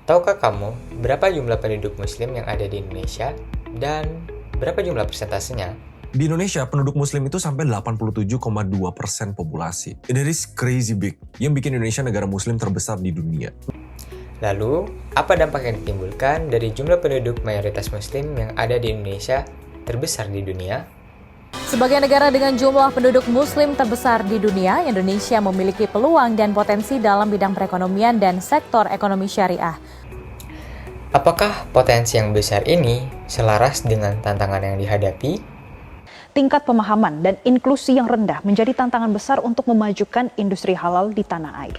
Tahukah kamu berapa jumlah penduduk muslim yang ada di Indonesia dan berapa jumlah persentasenya? Di Indonesia, penduduk muslim itu sampai 87,2% populasi. And that is crazy big, yang bikin Indonesia negara muslim terbesar di dunia. Lalu, apa dampak yang ditimbulkan dari jumlah penduduk mayoritas muslim yang ada di Indonesia terbesar di dunia? Sebagai negara dengan jumlah penduduk muslim terbesar di dunia, Indonesia memiliki peluang dan potensi dalam bidang perekonomian dan sektor ekonomi syariah. Apakah potensi yang besar ini selaras dengan tantangan yang dihadapi? Tingkat pemahaman dan inklusi yang rendah menjadi tantangan besar untuk memajukan industri halal di tanah air.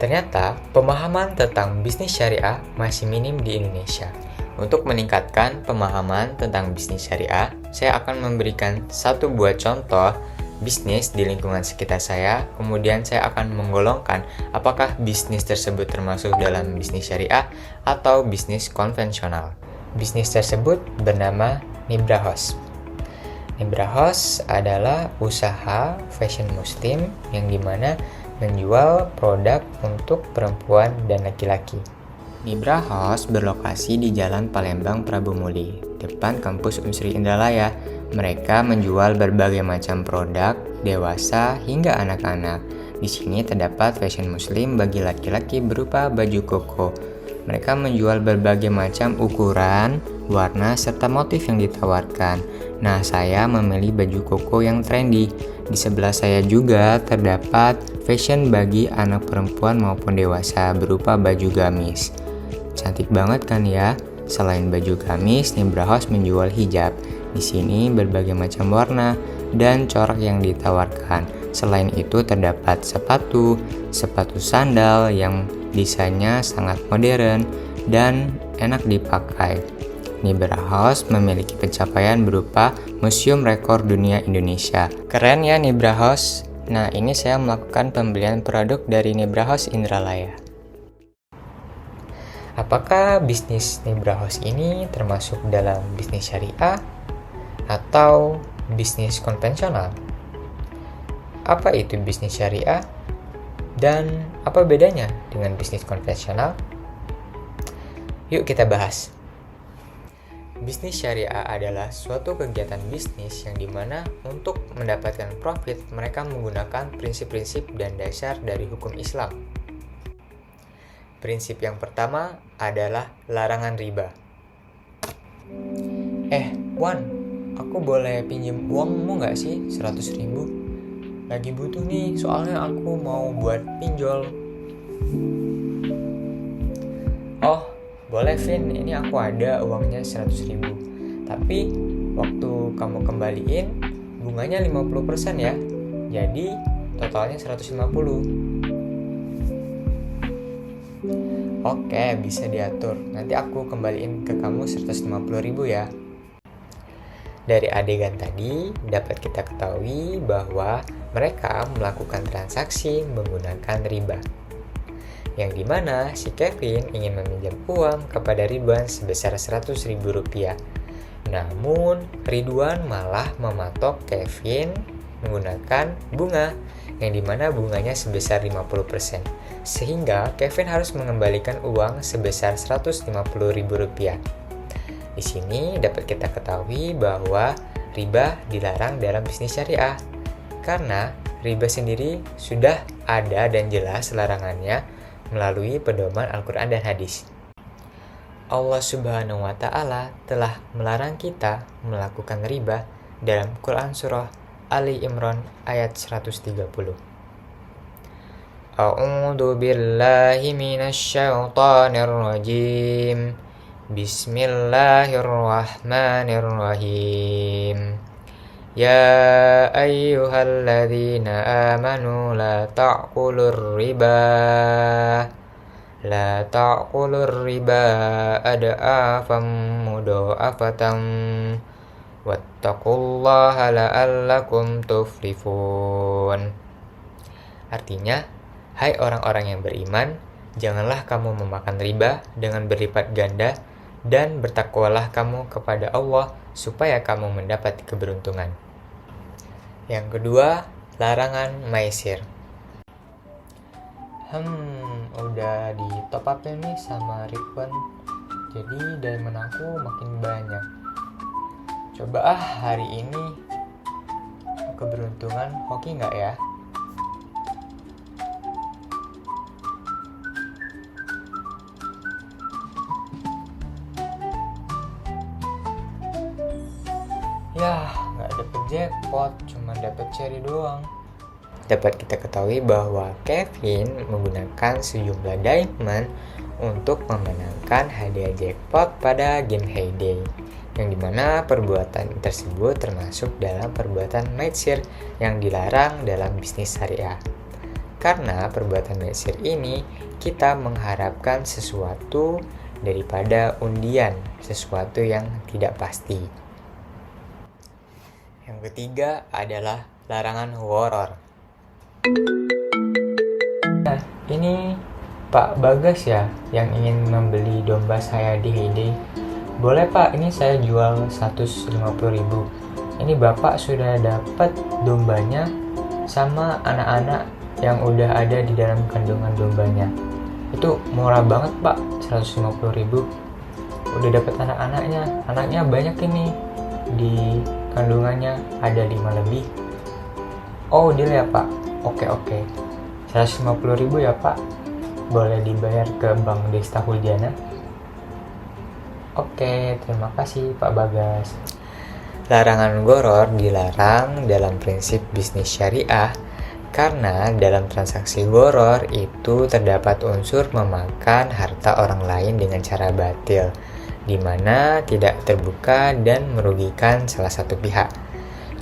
Ternyata, pemahaman tentang bisnis syariah masih minim di Indonesia. Untuk meningkatkan pemahaman tentang bisnis syariah, saya akan memberikan satu buah contoh bisnis di lingkungan sekitar saya, kemudian saya akan menggolongkan apakah bisnis tersebut termasuk dalam bisnis syariah atau bisnis konvensional. Bisnis tersebut bernama Nibra House. Nibra House adalah usaha fashion muslim yang dimana menjual produk untuk perempuan dan laki-laki. Nibra House berlokasi di Jalan Palembang Prabu Muli, depan kampus Unsri Indralaya. Mereka menjual berbagai macam produk, dewasa hingga anak-anak. Di sini terdapat fashion muslim bagi laki-laki berupa baju koko. Mereka menjual berbagai macam ukuran, warna, serta motif yang ditawarkan. Nah, saya memilih baju koko yang trendy. Di sebelah saya juga terdapat fashion bagi anak perempuan maupun dewasa berupa baju gamis. Cantik banget kan ya? Selain baju gamis, Nibra House menjual hijab. Di sini berbagai macam warna dan corak yang ditawarkan. Selain itu terdapat sepatu sandal yang desainnya sangat modern dan enak dipakai. Nibra House memiliki pencapaian berupa Museum Rekor Dunia Indonesia. Keren ya Nibra House? Nah, ini saya melakukan pembelian produk dari Nibra House Indralaya. Apakah bisnis Nibra House ini termasuk dalam bisnis syariah atau bisnis konvensional? Apa itu bisnis syariah dan apa bedanya dengan bisnis konvensional? Yuk kita bahas. Bisnis syariah adalah suatu kegiatan bisnis yang dimana untuk mendapatkan profit mereka menggunakan prinsip-prinsip dan dasar dari hukum Islam. Prinsip yang pertama adalah larangan riba. Wan, aku boleh pinjem uangmu nggak sih 100.000? Lagi butuh nih, soalnya aku mau buat pinjol. Oh, boleh Vin, ini aku ada uangnya 100.000. Tapi waktu kamu kembaliin, bunganya 50% ya. Jadi totalnya 150. Oke, bisa diatur. Nanti aku kembaliin ke kamu 150.000 ya. Dari adegan tadi dapat kita ketahui bahwa mereka melakukan transaksi menggunakan riba. Yang dimana si Kevin ingin meminjam uang kepada Ridwan sebesar 100.000 rupiah. Namun Ridwan malah mematok Kevin menggunakan bunga yang dimana bunganya sebesar 50%. Sehingga Kevin harus mengembalikan uang sebesar 150.000 rupiah. Di sini dapat kita ketahui bahwa riba dilarang dalam bisnis syariah. Karena riba sendiri sudah ada dan jelas larangannya melalui pedoman Al-Quran dan hadis. Allah Subhanahu wa Ta'ala telah melarang kita melakukan riba dalam Quran Surah Ali Imran ayat 130. A'udzu billahi minasyaitonir rajim. Bismillahirrahmanirrahim. Ya ayyuhalladzina amanu la ta'kulur riba ad'afan mudha'afatan wattaqullaha la'allakum tuflihun. Artinya, hai orang-orang yang beriman, janganlah kamu memakan riba dengan berlipat ganda dan bertakwalah kamu kepada Allah supaya kamu mendapat keberuntungan. Yang kedua, larangan maisir. Udah di top up nih sama Ridwan. Jadi diamond aku makin banyak. Coba hari ini keberuntungan hoki nggak ya? Yah, nggak dapet jackpot, cuma dapet cherry doang. Dapat kita ketahui bahwa Kevin menggunakan sejumlah diamond untuk memenangkan hadiah jackpot pada game Hayday, yang dimana perbuatan tersebut termasuk dalam perbuatan maizir yang dilarang dalam bisnis syariah. Karena perbuatan maizir ini, kita mengharapkan sesuatu daripada undian, sesuatu yang tidak pasti. Yang ketiga adalah larangan horor. Ini Pak Bagas ya yang ingin membeli domba saya di Hayday. Boleh Pak, ini saya jual 150.000. Ini Bapak sudah dapat dombanya sama anak-anak yang udah ada di dalam kandungan dombanya. Itu murah banget Pak, 150.000. Udah dapat anak-anaknya. Anaknya banyak ini. Di kandungannya ada 5 lebih. Oh deal ya Pak. Oke. 150.000 ya Pak. Boleh dibayar ke Bank Desta Huljana. Oke, terima kasih Pak Bagas. Larangan goror dilarang dalam prinsip bisnis syariah karena dalam transaksi goror itu terdapat unsur memakan harta orang lain dengan cara batil, di mana tidak terbuka dan merugikan salah satu pihak.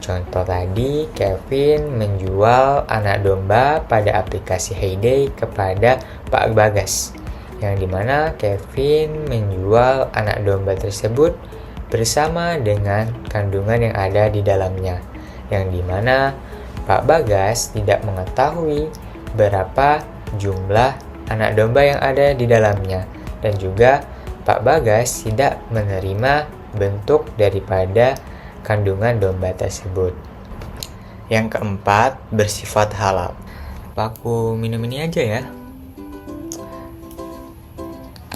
Contoh tadi, Kevin menjual anak domba pada aplikasi Hayday kepada Pak Bagas, yang dimana Kevin menjual anak domba tersebut bersama dengan kandungan yang ada di dalamnya, yang dimana Pak Bagas tidak mengetahui berapa jumlah anak domba yang ada di dalamnya, dan juga Pak Bagas tidak menerima bentuk daripada kandungan domba tersebut. Yang keempat, bersifat halal. Aku minum ini aja ya.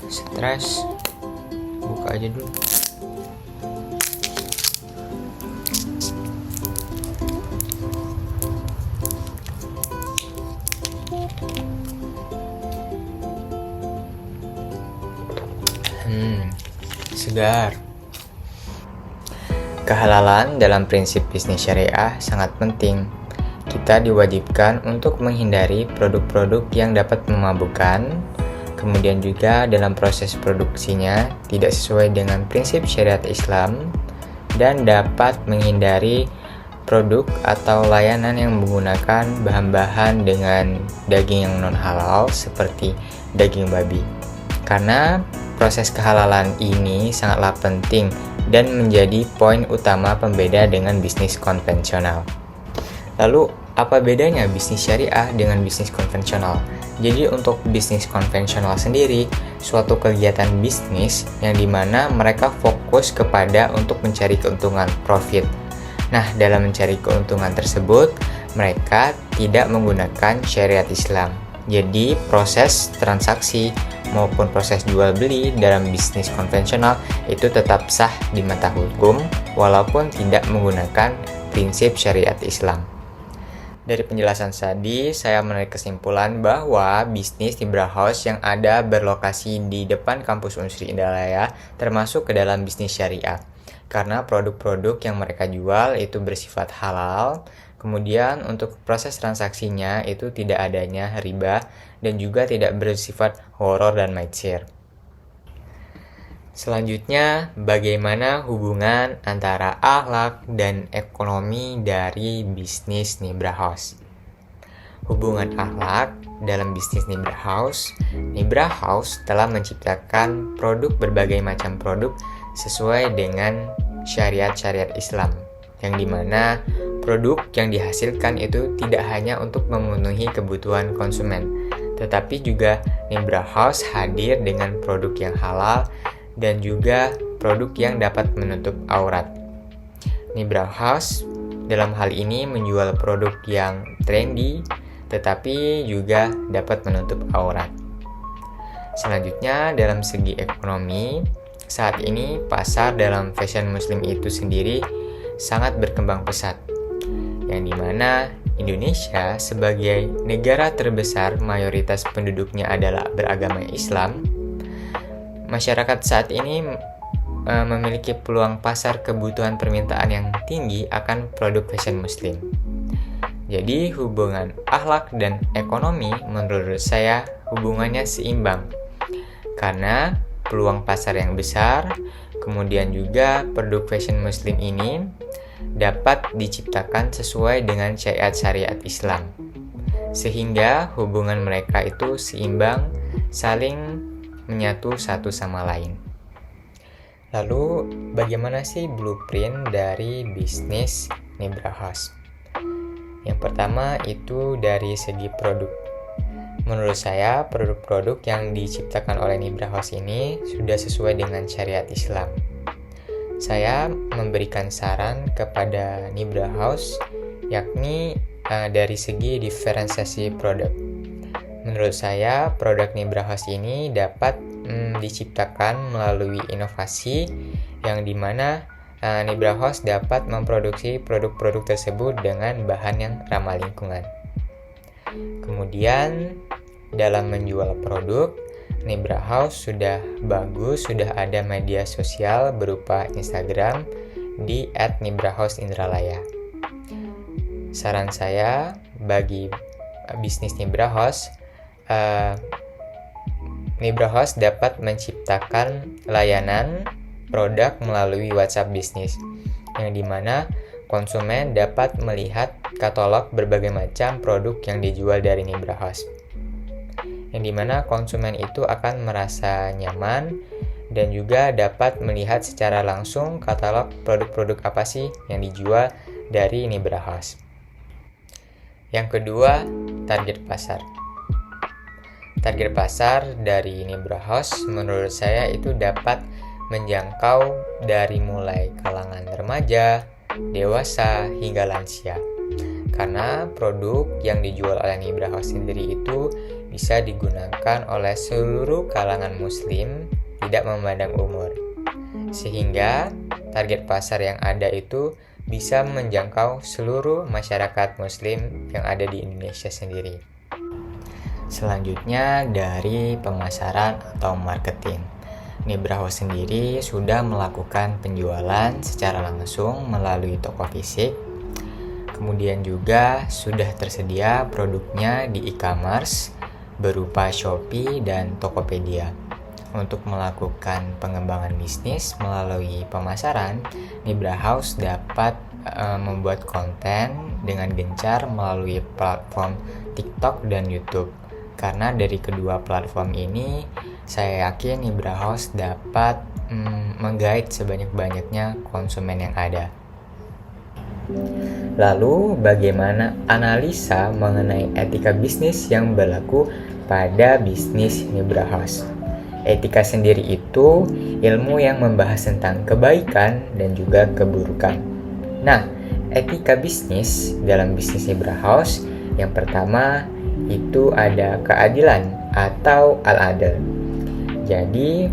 Stres. Buka aja dulu. Segar. Kehalalan dalam prinsip bisnis syariah sangat penting. Kita diwajibkan untuk menghindari produk-produk yang dapat memabukkan, kemudian juga dalam proses produksinya tidak sesuai dengan prinsip syariat Islam, dan dapat menghindari produk atau layanan yang menggunakan bahan-bahan dengan daging yang non-halal seperti daging babi. Karena proses kehalalan ini sangatlah penting dan menjadi poin utama pembeda dengan bisnis konvensional. Lalu, apa bedanya bisnis syariah dengan bisnis konvensional? Jadi untuk bisnis konvensional sendiri, suatu kegiatan bisnis yang dimana mereka fokus kepada untuk mencari keuntungan, profit. Nah, dalam mencari keuntungan tersebut, mereka tidak menggunakan syariat Islam. Jadi proses transaksi maupun proses jual beli dalam bisnis konvensional itu tetap sah di mata hukum walaupun tidak menggunakan prinsip syariat Islam. Dari penjelasan tadi, saya menarik kesimpulan bahwa bisnis Nibra House yang ada berlokasi di depan kampus Unsri Indralaya termasuk ke dalam bisnis syariah. Karena produk-produk yang mereka jual itu bersifat halal, kemudian untuk proses transaksinya itu tidak adanya riba dan juga tidak bersifat horor dan maizir. Selanjutnya, bagaimana hubungan antara akhlak dan ekonomi dari bisnis Nibra House? Hubungan akhlak dalam bisnis Nibra House telah menciptakan produk berbagai macam produk sesuai dengan syariat-syariat Islam, yang dimana produk yang dihasilkan itu tidak hanya untuk memenuhi kebutuhan konsumen, tetapi juga Nibra House hadir dengan produk yang halal dan juga produk yang dapat menutup aurat. Nibra House dalam hal ini menjual produk yang trendy tetapi juga dapat menutup aurat. Selanjutnya, dalam segi ekonomi, saat ini pasar dalam fashion muslim itu sendiri sangat berkembang pesat, yang dimana Indonesia sebagai negara terbesar mayoritas penduduknya adalah beragama Islam. Masyarakat saat ini memiliki peluang pasar kebutuhan permintaan yang tinggi akan produk fashion muslim. Jadi hubungan akhlak dan ekonomi menurut saya hubungannya seimbang, karena peluang pasar yang besar, kemudian juga produk fashion muslim ini dapat diciptakan sesuai dengan syariat Islam, sehingga hubungan mereka itu seimbang, saling menyatu satu sama lain. Lalu, bagaimana sih blueprint dari bisnis Nibra House? Yang pertama itu dari segi produk. Menurut saya, produk-produk yang diciptakan oleh Nibra House ini sudah sesuai dengan syariat Islam. Saya memberikan saran kepada Nibra House, yakni dari segi diferensiasi produk. Menurut saya, produk Nibra House ini dapat diciptakan melalui inovasi yang dimana Nibra House dapat memproduksi produk-produk tersebut dengan bahan yang ramah lingkungan. Kemudian, dalam menjual produk, Nibra House sudah bagus, sudah ada media sosial berupa Instagram di @nibrahouseIndralaya. Saran saya bagi bisnis Nibra House dapat menciptakan layanan produk melalui WhatsApp bisnis, yang dimana konsumen dapat melihat katalog berbagai macam produk yang dijual dari Nibra House, yang dimana konsumen itu akan merasa nyaman dan juga dapat melihat secara langsung katalog produk-produk apa sih yang dijual dari Nibra House. Yang kedua, target pasar. Target pasar dari Nibra House menurut saya itu dapat menjangkau dari mulai kalangan remaja, dewasa, hingga lansia. Karena produk yang dijual oleh Nibra House sendiri itu bisa digunakan oleh seluruh kalangan muslim, tidak memandang umur. Sehingga target pasar yang ada itu bisa menjangkau seluruh masyarakat muslim yang ada di Indonesia sendiri. Selanjutnya dari pemasaran atau marketing. Nibra House sendiri sudah melakukan penjualan secara langsung melalui toko fisik. Kemudian juga sudah tersedia produknya di e-commerce berupa Shopee dan Tokopedia. Untuk melakukan pengembangan bisnis melalui pemasaran, Nibra House dapat membuat konten dengan gencar melalui platform TikTok dan YouTube. Karena dari kedua platform ini, saya yakin Nibra House dapat menggait sebanyak-banyaknya konsumen yang ada. Lalu, bagaimana analisa mengenai etika bisnis yang berlaku pada bisnis Nibra House? Etika sendiri itu ilmu yang membahas tentang kebaikan dan juga keburukan. Nah, etika bisnis dalam bisnis Nibra House yang pertama itu ada keadilan atau al-adl. Jadi,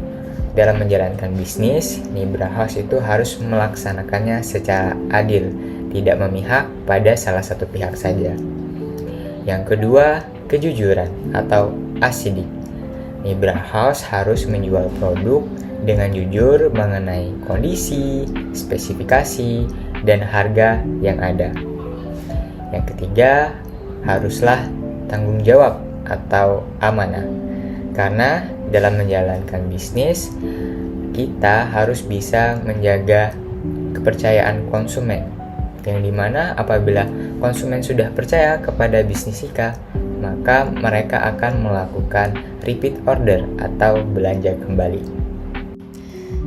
dalam menjalankan bisnis, Nibra House itu harus melaksanakannya secara adil, tidak memihak pada salah satu pihak saja. Yang kedua, kejujuran atau asidik. Nibra House harus menjual produk dengan jujur mengenai kondisi, spesifikasi, dan harga yang ada. Yang ketiga, haruslah tanggung jawab atau amanah. Karena dalam menjalankan bisnis, kita harus bisa menjaga kepercayaan konsumen. Yang dimana apabila konsumen sudah percaya kepada bisnis kita, maka mereka akan melakukan repeat order atau belanja kembali.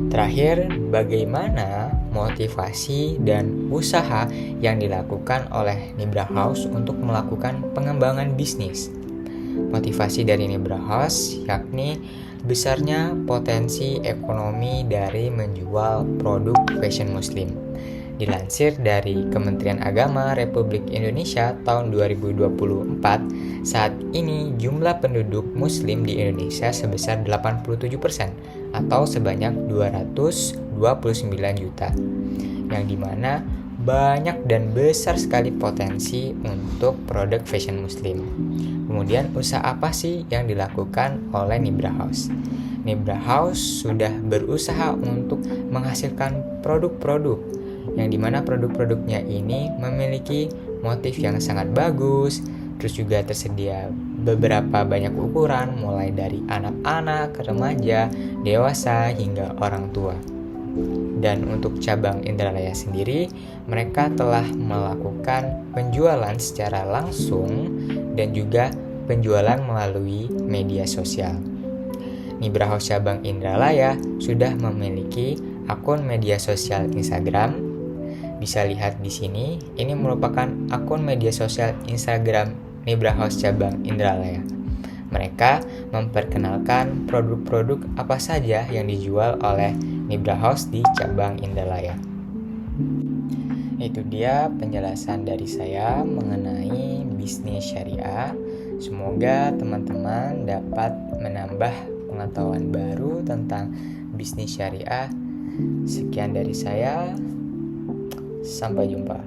Terakhir, bagaimana motivasi dan usaha yang dilakukan oleh Nibra House untuk melakukan pengembangan bisnis? Motivasi dari Nibra House yakni besarnya potensi ekonomi dari menjual produk fashion muslim. Dilansir dari Kementerian Agama Republik Indonesia tahun 2024, saat ini jumlah penduduk muslim di Indonesia sebesar 87% atau sebanyak 229 juta, yang dimana banyak dan besar sekali potensi untuk produk fashion muslim. Kemudian usaha apa sih yang dilakukan oleh Nibra House? Nibra House sudah berusaha untuk menghasilkan produk-produk yang dimana produk-produknya ini memiliki motif yang sangat bagus, terus juga tersedia beberapa banyak ukuran mulai dari anak-anak, remaja, dewasa, hingga orang tua. Dan untuk cabang Indralaya sendiri, mereka telah melakukan penjualan secara langsung dan juga penjualan melalui media sosial. Nibra House cabang Indralaya sudah memiliki akun media sosial Instagram. Bisa lihat di sini, ini merupakan akun media sosial Instagram Nibra House cabang Indralaya. Mereka memperkenalkan produk-produk apa saja yang dijual oleh Nibra House di cabang Indralaya. Itu dia penjelasan dari saya mengenai bisnis syariah. Semoga teman-teman dapat menambah pengetahuan baru tentang bisnis syariah. Sekian dari saya. Sampai jumpa.